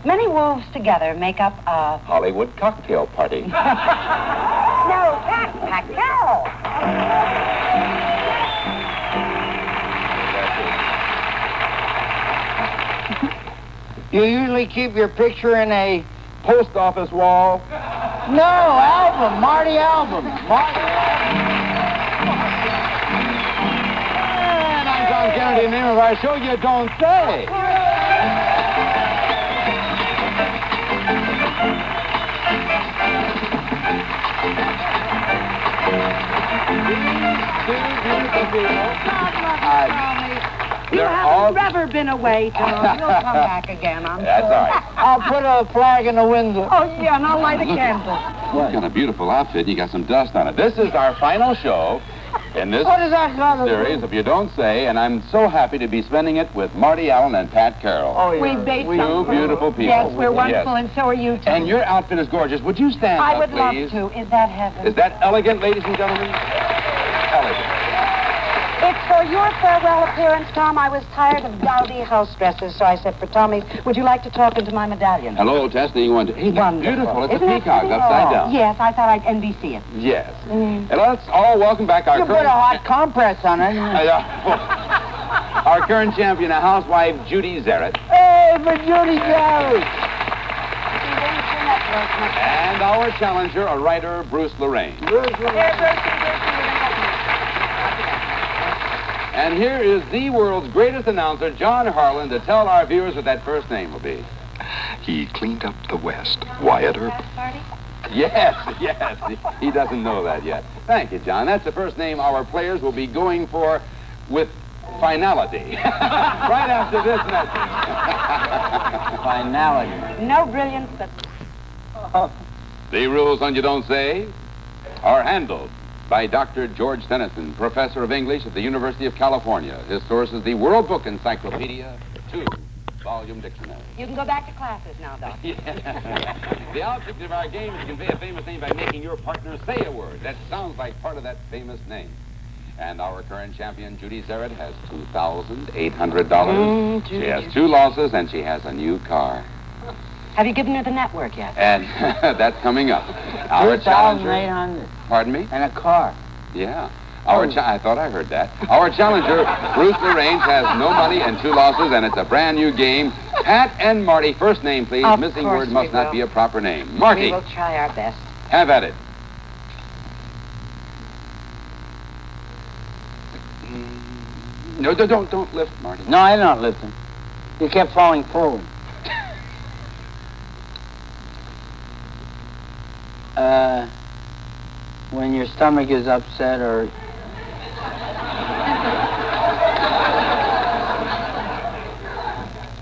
Many wolves together make up a... Hollywood cocktail party. No, Pat Carroll. You usually keep your picture in a... Post office wall. No, album. Marty album. Marty album. And I'm John Kennedy. The name of our show, You Don't Say. You haven't ever been away, Tom. You'll come back again, I'm That's sure. all right. I'll put a flag in the window. Oh, yeah, and I'll light a candle. You've got a beautiful outfit. You got some dust on it. This is our final show in this What is that got to series, do? If You Don't Say, and I'm so happy to be spending it with Marty Allen and Pat Carroll. Oh, yeah. We bait Two beautiful people. Yes, we're wonderful, Yes. and so are you, Tom. And your outfit is gorgeous. Would you stand I up, would love please? to. Is that heaven? Is that elegant, ladies and gentlemen? Elegant. It's for your farewell appearance, Tom. I was tired of dowdy house dresses, so I said for Tommy's, would you like to talk into my medallion? Hello, testing one, two. Hey, that's Wonderful. beautiful. It's Isn't a it peacock pretty? upside Oh, down. Yes, I thought I'd NBC it. Yes. And let's all welcome back our You put current... a hot compress on it. our current champion, a housewife, Judy Zarrett. Hey, for Judy Garrett. And our challenger, a writer, Bruce Lorraine. And here is the world's greatest announcer, John Harlan, to tell our viewers what that first name will be. He cleaned up the West. Wyatt Earp. Yes. He doesn't know that yet. Thank you, John. That's the first name our players will be going for with finality. Right after this message. Finality. No brilliance, but... The rules on You Don't Say are handled by Dr. George Tennyson, professor of English at the University of California. His source is the World Book Encyclopedia, 2-volume dictionary. You can go back to classes now, Doc. The object of our game is to convey a famous name by making your partner say a word that sounds like part of that famous name. And our current champion, Judy Zarrett, has $2,800. She has 2 losses, and she has a new car. Have you given her the network yet? And that's coming up. Our challenger... 2,800. Pardon me? And a car. Yeah. I thought I heard that. Our challenger, Bruce Lorraine, has no money and 2 losses, and it's a brand new game. Pat and Marty, first name, please. Of Missing course word must we not will. be a proper name. Marty, We will try our best. have at it. No, don't lift, Marty. No, I'm not lifting. You kept falling forward. When your stomach is upset or...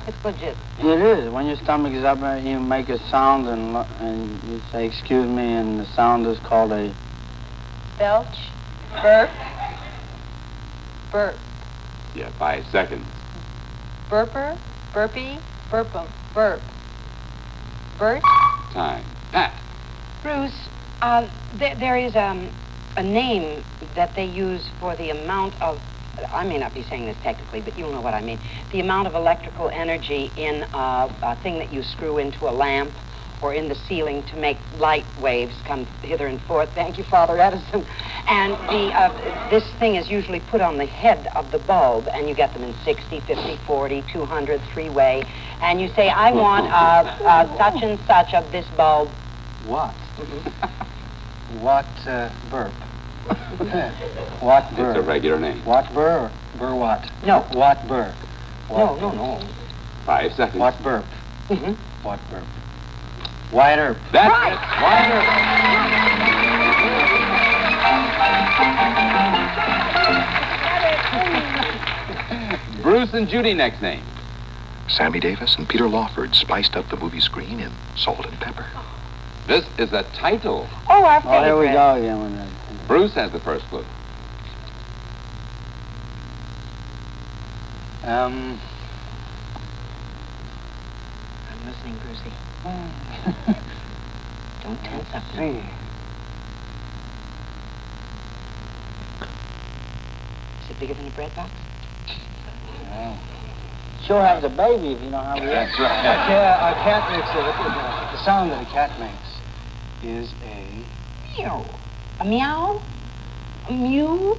It's legit. It is. When your stomach is up, you make a sound and you say, excuse me, and the sound is called a... Belch. Burp. Burp. Yeah, 5 seconds. Burper. Burpee. Burpum. Burp. Burt. Time. Pat. Bruce, there is a name that they use for the amount of, I may not be saying this technically, but you'll know what I mean, the amount of electrical energy in a thing that you screw into a lamp or in the ceiling to make light waves come hither and forth. Thank you, Father Edison. And this thing is usually put on the head of the bulb, and you get them in 60, 50, 40, 200, 3-way, and you say, I want such and such of this bulb. What? What burp? What burp? It's a regular name. What burr? Burr what? No. What burr? What? No. 5 seconds. What burp? Mm-hmm. What burp? Wyatt Earp. That's Right. it. Wyatt Earp. Bruce and Judy, next name. Sammy Davis and Peter Lawford spiced up the movie screen in Salt and Pepper. This is a title. Oh, our Oh, here we favorite. go again. Bruce has the first clue. I'm listening, Brucey. Don't tense up. See. Is it bigger than a bread box? Oh. She'll have the baby if you know how to That's react. right. Yeah, a cat makes the sound that a cat makes is a Meow. A meow? A mew?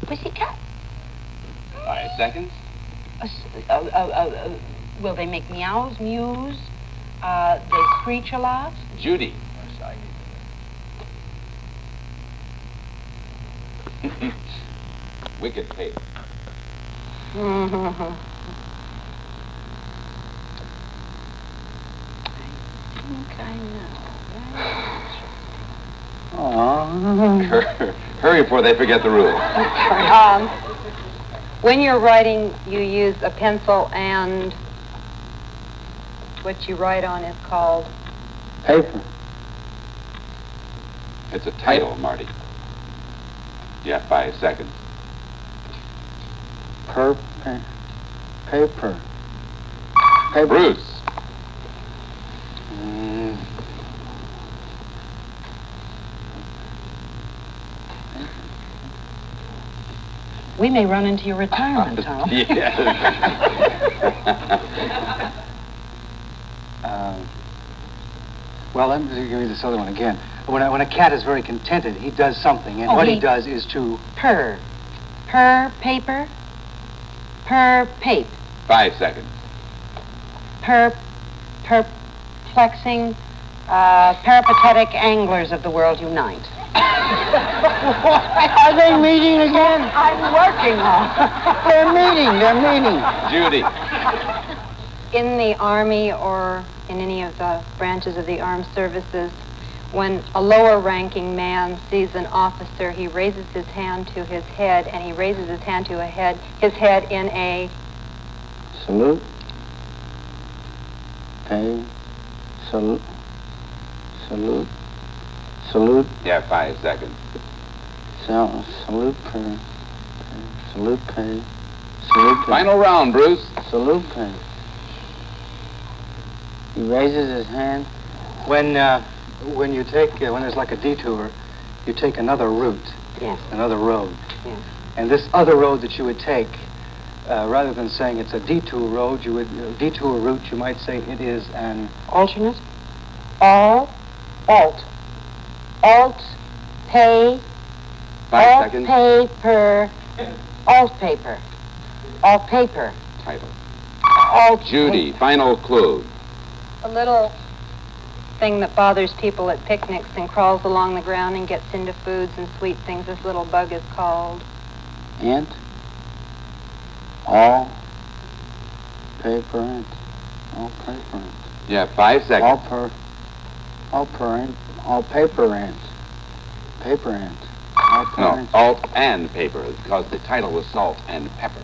Pussycat? 5 seconds. Will they make meows, mews? They screech a lot? Judy. Wicked paper. I think I know. Aww. Hurry before they forget the rule. When you're writing, you use a pencil, and what you write on is called? Paper. It's a title, Marty. You have 5 seconds. Paper. Bruce. We may run into your retirement, Tom. Yes. well, let me give you this other one again. When a cat is very contented, he does something, and Oh, what he he- does is to Purr. Purr paper. Purr pape. 5 seconds. Perplexing. Peripatetic anglers of the world unite. Are they meeting again? I'm working on. They're meeting. Judy. In the Army or in any of the branches of the armed services, when a lower ranking man sees an officer, he raises his hand to his head, and he raises his hand to his head in a... Salute. Pay. Salute. Salute. Salute. You have 5 seconds. Salute. Pay. Salute. Pay. Salute. Pay. Final round, Bruce. Salute. Pay. He raises his hand. when you take when there's like a detour, you take another route, Yes. another road, Yes. and this other road that you would take, rather than saying it's a detour road, detour route, you might say it is an Alternate? Alt. Pay. 5 seconds. Paper. Alt paper. Alt paper. Title. Alt. Judy, final clue. A little thing that bothers people at picnics and crawls along the ground and gets into foods and sweet things. This little bug is called... Ant. All paper ant. All paper ant. You have 5 seconds. All paper ant. Paper ant. All per No, ant. alt and paper, because the title was Salt and Pepper.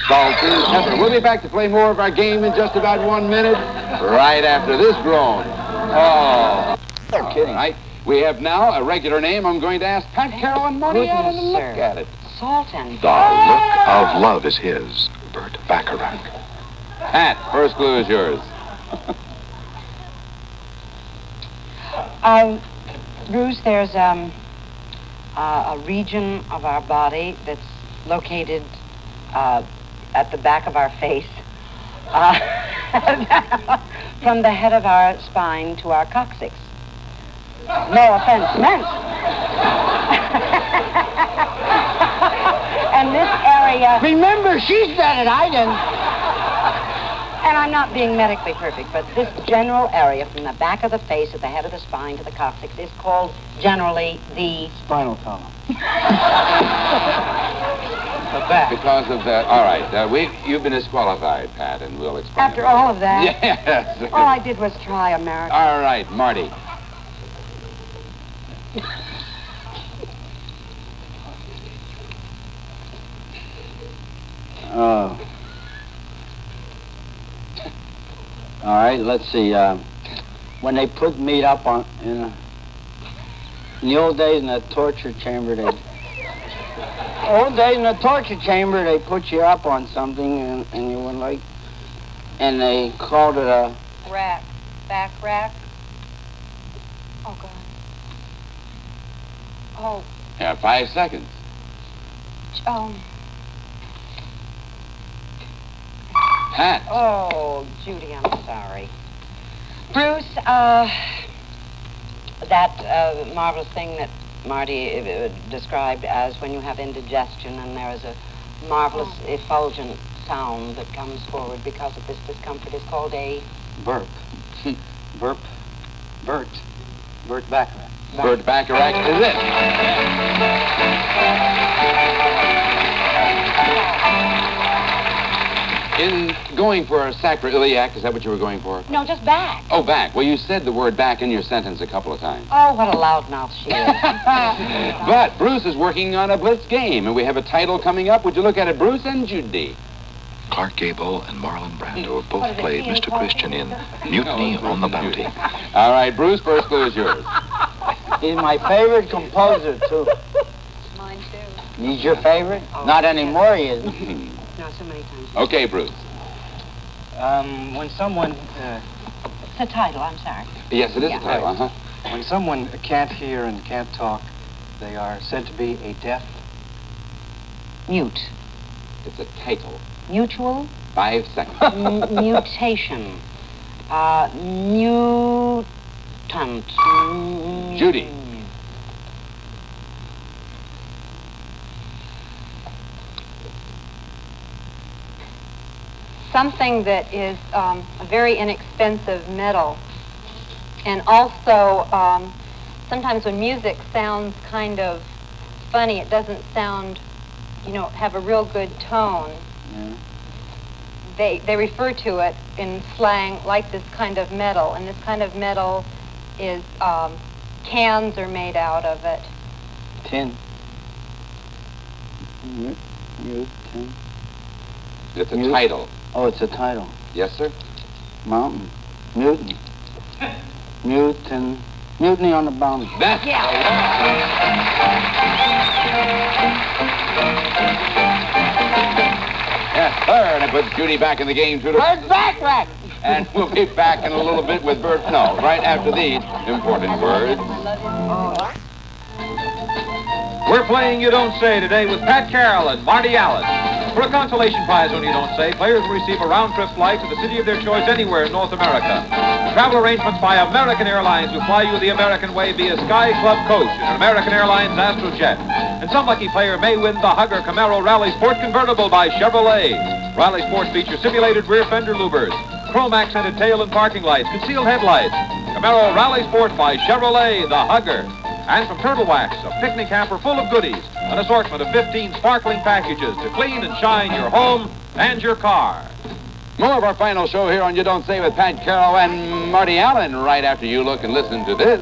Salt and Pepper. We'll be back to play more of our game in just about 1 minute, right after this groan. Oh. You're kidding. All right. We have now a regular name. I'm going to ask Pat Carroll and Marty Allen to Goodness, look sir. at it. Salt and... The look of love is his, Burt Bacharach. Pat, first clue is yours. Bruce, there's a region of our body that's located at the back of our face, from the head of our spine to our coccyx. No offense meant. And this area... Remember, she said it, I didn't. And I'm not being medically perfect, but this general area from the back of the face at the head of the spine to the coccyx is called generally the... spinal column. The back. Because of that. All right. You've been disqualified, Pat, and we'll explain. After all of that, Yes. all I did was try America. All right, Marty. Oh. All right, let's see. When they put meat up on in the old days in the torture chamber, they put you up on something and you went like, and they called it a Rack. Back rack. Oh, God. Oh, You have 5 seconds. Pat. Oh, Judy, I'm sorry. Bruce, that marvelous thing that Marty described as when you have indigestion and there is a marvelous effulgent sound that comes forward because of this discomfort is called a... Burp. Burp. Bert. Bert Bacharach. Bert Bacharach is it. In going for sacroiliac, is that what you were going for? No, just back. Oh, back. Well, you said the word back in your sentence a couple of times. Oh, what a loudmouth she is. But Bruce is working on a blitz game, and we have a title coming up. Would you look at it, Bruce and Judy? Clark Gable and Marlon Brando have both played Mr. Christian in Mutiny on the Bounty. All right, Bruce, first clue is yours. He's my favorite composer, too. Mine, too. He's your favorite? Not anymore, he isn't. No, so many times. Okay, Bruce. When someone... It's a title, I'm sorry. Yes, it is a title, Right. When someone can't hear and can't talk, they are said to be a deaf... Mute. It's a title. Mutual? 5 seconds. Mutation. Mutant. Judy. Something that is a very inexpensive metal. And also, sometimes when music sounds kind of funny, it doesn't sound, have a real good tone. Yeah. They refer to it in slang like this kind of metal, and this kind of metal is, cans are made out of it. Tin. Tin. It's a title. Oh, it's a title. Yes, sir? Mountain. Mutiny. Mutiny on the Bounty. That's Yes, sir, and it puts Judy back in the game, too. Bert Bacharach! And we'll be back in a little bit with Bert. No, right after these important words. We're playing You Don't Say today with Pat Carroll and Marty Allen. For a consolation prize on You Don't Say, players will receive a round-trip flight to the city of their choice anywhere in North America. Travel arrangements by American Airlines will fly you the American way via Sky Club Coach in an American Airlines Astrojet. And some lucky player may win the Hugger Camaro Rally Sport Convertible by Chevrolet. Rally Sports features simulated rear fender louvers, chrome-accented tail and parking lights, concealed headlights. Camaro Rally Sport by Chevrolet, the Hugger. And from Turtle Wax, a picnic hamper full of goodies, an assortment of 15 sparkling packages to clean and shine your home and your car. More of our final show here on You Don't Say with Pat Carroll and Marty Allen right after you look and listen to this.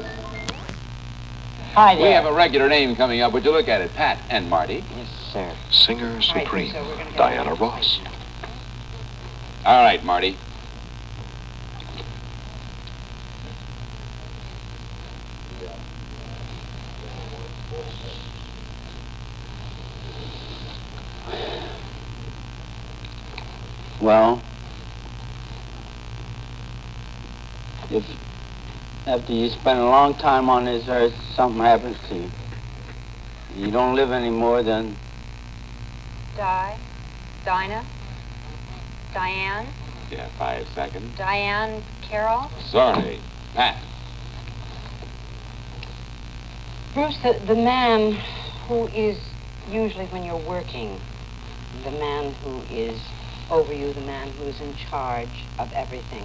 Hi there. We have a regular name coming up. Would you look at it? Pat and Marty. Yes, sir. Singer Supreme, Diana Ross. All right, Marty. Well, if after you spend a long time on this earth, something happens to you, you don't live anymore, then Dinah, Diane, Yeah, 5 seconds. Diane Carroll. Sorry. Pat. Bruce, the man who is usually when you're working, the man who is over you, the man who is in charge of everything,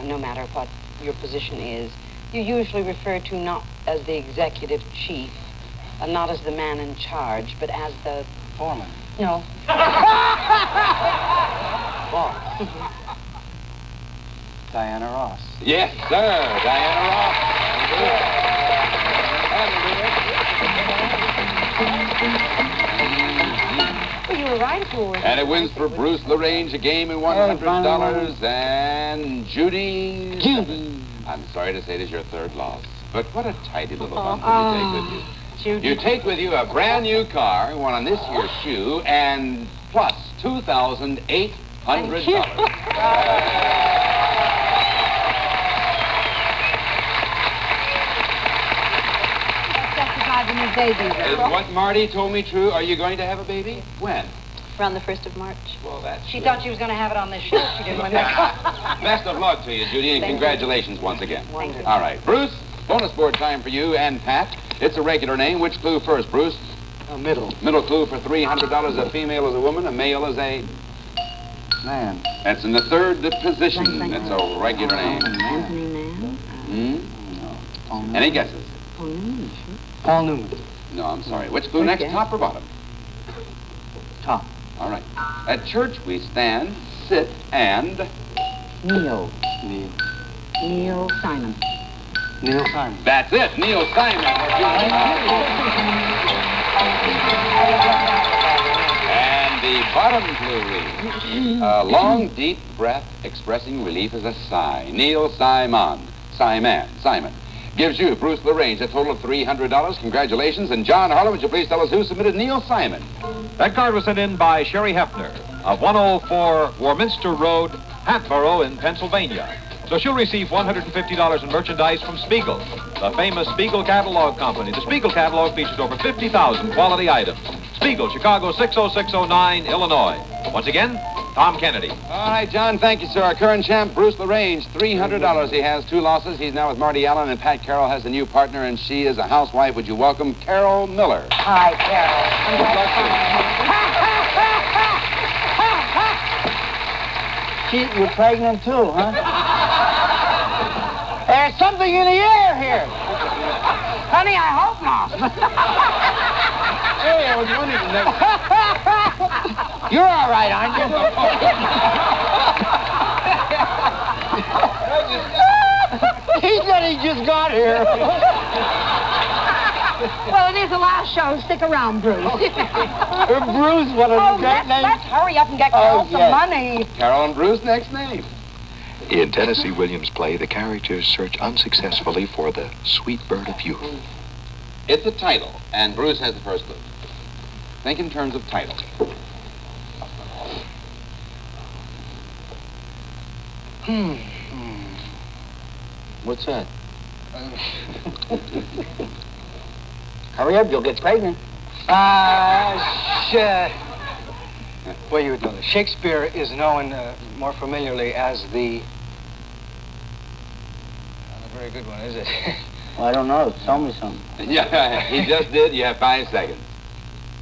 no matter what your position is, you usually refer to not as the executive chief, not as the man in charge, but as the... Foreman. No. Boss. Diana Ross. Yes, sir. Diana Ross. Well, you were right if you were... And it wins for Bruce LaRange, a game in $100. And Judy... Judy. I'm sorry to say it is your third loss. But what a tidy little bundle you take with you. Judy. You take with you a brand new car, one on this year's shoe, and plus $2,800. That's the new baby. Is what Marty told me true? Are you going to have a baby? When? around the 1st of March. Well, that's She thought she was going to have it on this show. She didn't want to. Best of luck to you, Judy, and Thank you. congratulations once again. Wonderful. All right, Bruce, bonus board time for you and Pat. It's a regular name. Which clue first, Bruce? Middle. Middle clue for $300. A female is a woman, a male is a... Man. That's in the third position. It's a regular name. Anthony Mann. Hmm? Any guesses? Paul Newman. No, I'm sorry. Which clue next, Okay. top or bottom? Top. All right. At church we stand, sit, and... Neil. Neil. Neil Simon. Neil Simon. That's it, Neil Simon. And the bottom clue reads, a long, deep breath expressing relief as a sigh. Neil Simon. Simon. Gives you, Bruce LaRange, a total of $300. Congratulations. And John Harlan, would you please tell us who submitted Neil Simon? That card was sent in by Sherry Hefner of 104 Warminster Road, Hatboro in Pennsylvania. So she'll receive $150 in merchandise from Spiegel, the famous Spiegel Catalog Company. The Spiegel Catalog features over 50,000 quality items. Spiegel, Chicago 60609, Illinois. Once again, Tom Kennedy. All right, John, thank you, sir. Our current champ, Bruce LaRange, $300. He has 2 losses. He's now with Marty Allen, and Pat Carroll has a new partner, and she is a housewife. Would you welcome Carol Miller? Hi, Carol. Good luck to you. She, you're pregnant too, huh? There's something in the air here. Honey, I hope not. Hey, I was wondering You're all right, aren't you? He said he just got here. Well, it is the last show. Stick around, Bruce. Bruce, what a great name. Let's hurry up and get Carol some yes. money. Carol and Bruce, next name. In Tennessee Williams' play, the characters search unsuccessfully for the sweet bird of youth. It's a title, and Bruce has the first clue. Think in terms of title. What's that? Hurry up, you'll get pregnant. Well, you would know this. Shakespeare is known more familiarly as the... Not a very good one, is it? Well, I don't know. Tell me something. Yeah, he just did. You have 5 seconds.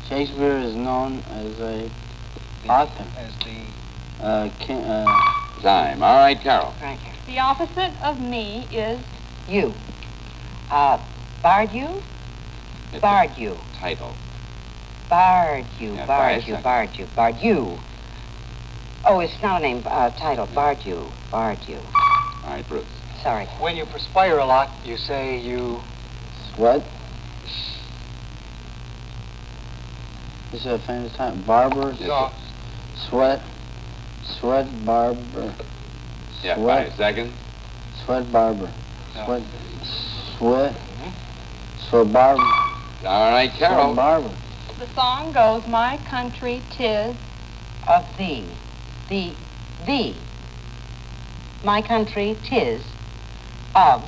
Shakespeare is known as a author. As the... Time. All right, Carol. Thank you. The opposite of me is You. Bardew? It's Bardew. a title. Bardew. Yeah, Bardew. 5 Bardew. Bardew. Oh, it's not a name. Title. Bardew. Bardew. All right, Bruce. Sorry. When you perspire a lot, you say you... Sweat. This is a famous time. Barber. No. Sweat. Sweat barber. Yeah, Sweat. 5 seconds. Sweat barber. No. Sweat. Sweat. Sweat barber. All right, Carol. Sweat barber. the song goes, my country 'tis Of thee. Thee. My country 'tis of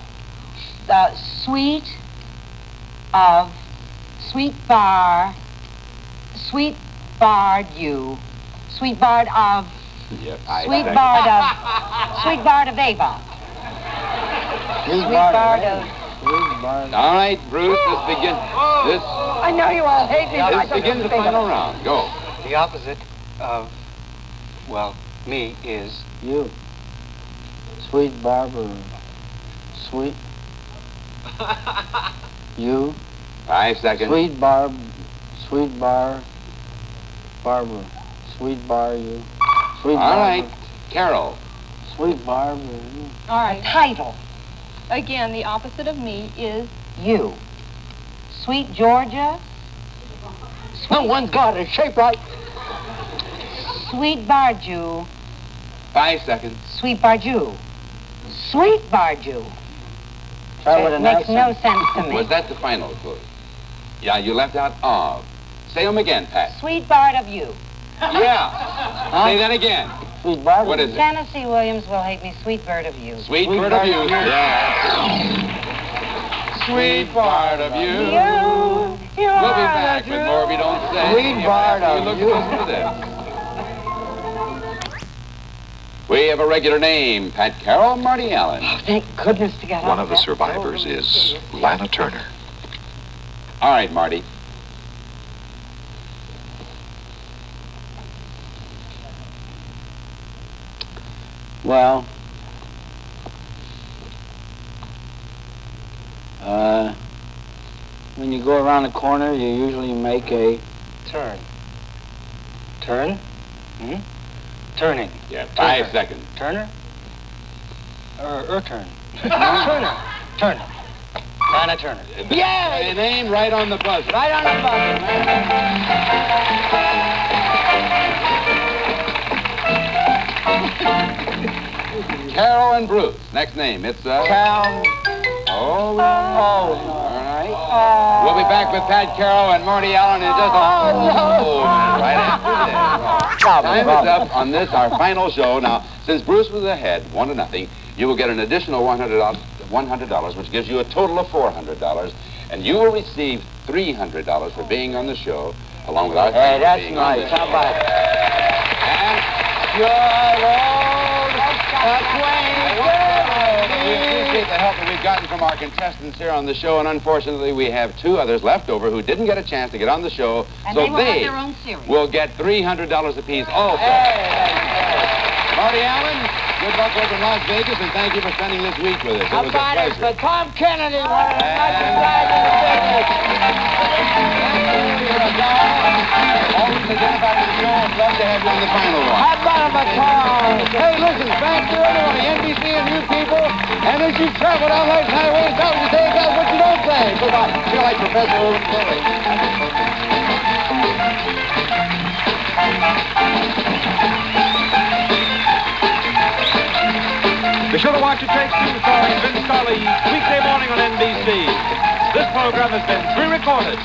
the sweet barred you. Sweet bard of Yeah, Sweet bard of Avon. Sweet Sweet bard of. Sweet barber. All right, Bruce, this I know you all hate me, but I begins the final round. Go. The opposite of, well, me is... You. Sweet barber. Sweet. You. 5 seconds. Sweet barber. Sweet bar you. Sweet All barber. right, Carol. Sweet barber. All A right. title. Again, the opposite of me is You. Sweet Georgia. No one's got it shaped right. Sweet Barju. 5 seconds. Sweet Barju. Sweet Barju. Try with It an makes no accent. sense to me. Was that the final clue? Yeah, you left out of. Say them again, Pat. Sweet Bard of You. Yeah. Say that again. Sweet barber. What is it? Tennessee Williams will hate me. Sweet Bird of You. Sweet Sweet bird of bird you. of you. Yeah. Sweet bird of you. You We'll be are back the with more if you don't say. Sweet bird You of look you. close to this. We have a regular name, Pat Carroll, Marty Allen. Oh, thank goodness to get One out of the that survivors building. is Lana Turner. All right, Marty. Well, when you go around the corner, you usually make a Turn. Turn? Hmm? Turning. Yeah, 5 Turner. seconds. Turner? Turn. Turner. Turner. Lana Turner. Yeah! Name right on the buzzer. right on the button, Carol and Bruce. Next name. It's Cal. Oh. Oh. All right. We'll be back with Pat Carroll and Marty Allen in just right after this. Time is up on this, our final show. Now, since Bruce was ahead, 1-0, you will get an additional $100, which gives you a total of $400, and you will receive $300 for being on the show, along with our Hey, that's being on the nice. How show. about it? We appreciate the help that we've gotten from our contestants here on the show, and unfortunately we have 2 others left over who didn't get a chance to get on the show, And so they will have their own series. will get $300 apiece also. Marty Allen, good luck over in Las Vegas, and thank you for spending this week with us. It How was a about it pleasure. for Tom Kennedy, one of the nicest guys in the business. You're a guy. Always identified with the show. I'd love to have you on the final one. How about him, Tom? Hey, listen, thanks to everyone at NBC and you people. And as you travel down Lake Highway, stop and say, guys, what you don't say. Goodbye. Feel like Professor Owen Curry. Be sure to watch It Takes Two, starring Vince Scully, weekday morning on NBC. This program has been pre-recorded.